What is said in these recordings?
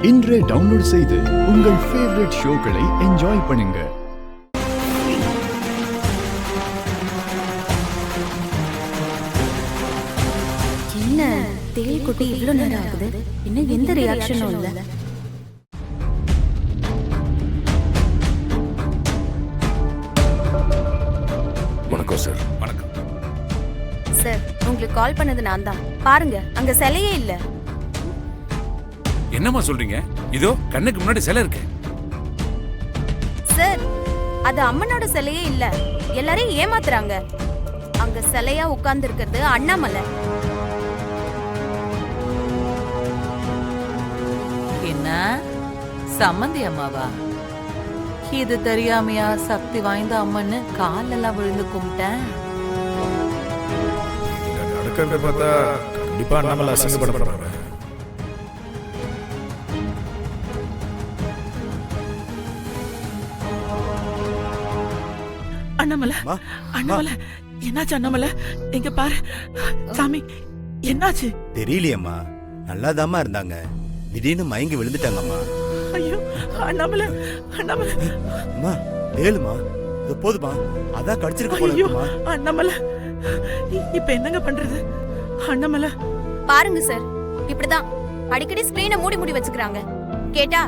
இன்றே டவுன்லோட் செய்து உங்கள் ஃபேவரட் ஷோக்களை என்ஜாய் பண்ணுங்க. என்ன தேள் கொட்டி இவ்வளவு நேரம் ஆகுது, இன்னும் எந்த ரியாக்ஷனும் இல்ல. வணக்கம் சார். வணக்கம் சார், உங்களுக்கு கால் பண்ணது நான் தான். பாருங்க, அங்க சிலையே இல்ல. என்னம்மா சொல்றீங்க? இதோ கண்ணுக்கு முன்னாடி சிலை இருக்கு. சார், அது அம்மனோட சிலையே இல்ல, எல்லாரையும் ஏமாத்துறாங்க. அங்க சிலையா உட்கார்ந்து இருக்கிறது அண்ணாமலை. என்ன சம்மந்தி அம்மாவா? இது தெரியாமையா சக்தி வாய்ந்த அம்மன்னு காலெல்லாம் விழுந்து கும்பிட்டேன். நடக்கிறத பார்த்தா கண்டிப்பா நம்மள அசிங்கப்பட போறாங்க. அண்ணாமலை, அண்ணாமலை, என்னாச்சு அண்ணாமலை? எங்க பாரு சாமி, என்னாச்சு? தெரியலையம்மா, நல்லாதாம்மா இருந்தாங்க, திடீர்னு மயங்கி விழுந்துட்டாங்கம்மா. ஐயோ அண்ணாமலை, அண்ணாமலை. அம்மா ஏழுமா, இது போதுமா, அதான் கடிச்சிருக்க ஐயோ போலமா. அண்ணாமலை, இப்ப என்னங்க பண்றது? அண்ணாமலை பாருங்க சார், இப்படிதான் அடிக்கடி ஸ்கிரீனை மூடி மூடி வச்சுக்கிறாங்க. கேட்டா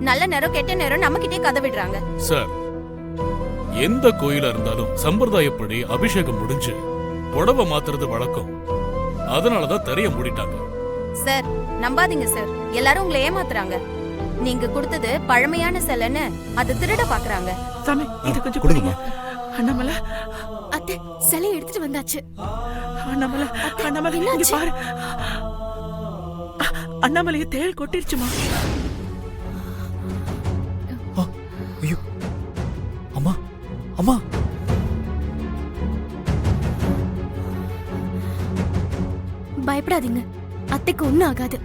நல்ல நேரம் கெட்ட நேரம் நம்ம கிட்டே கதை விடுறாங்க. சார், எந்த கோயிலா இருந்தாலும் சம்பிரதாயப்படி அபிஷேகம் முடிஞ்சு புடவை மாத்துறது வழக்கம். அதனாலதான் திரைய மூடிட்டாங்க. சார், நம்பாதீங்க சார், எல்லாரும் உங்களை ஏமாத்துறாங்க. நீங்க கொடுத்தது பழமையான சிலைன்னு அது திருட பாக்குறாங்க. சாமி, இது கொஞ்சம் கொடுங்கம்மா. அண்ணாமலை, அத்தை, சிலை எடுத்துட்டு வந்தாச்சு. அண்ணாமலை, அண்ணாமலை, இங்க பாரு. அண்ணாமலைய தேள் கொட்டிருச்சுமா. ஐயோ அம்மா, அம்மா. பயப்படாதீங்க, அத்தைக்கு ஒண்ணும் ஆகாது.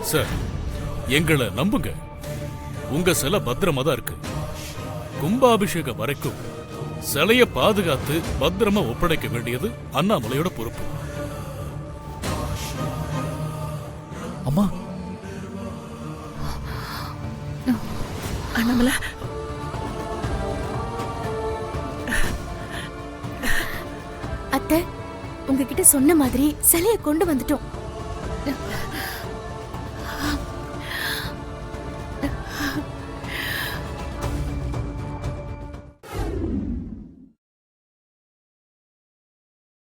சார், எங்களை நம்புங்க. உங்க சிலை பத்திரமா தான் இருக்கு. கும்பாபிஷேகம் வரைக்கும் சிலைய பாதுகாத்து பத்திரமா ஒப்படைக்க வேண்டியது அண்ணாமலையோட பொறுப்பு. அம்மா, அண்ணாமலை, அத்தை, உங்ககிட்ட சொன்ன மாதிரி சிலையை கொண்டு வந்துட்டோம்.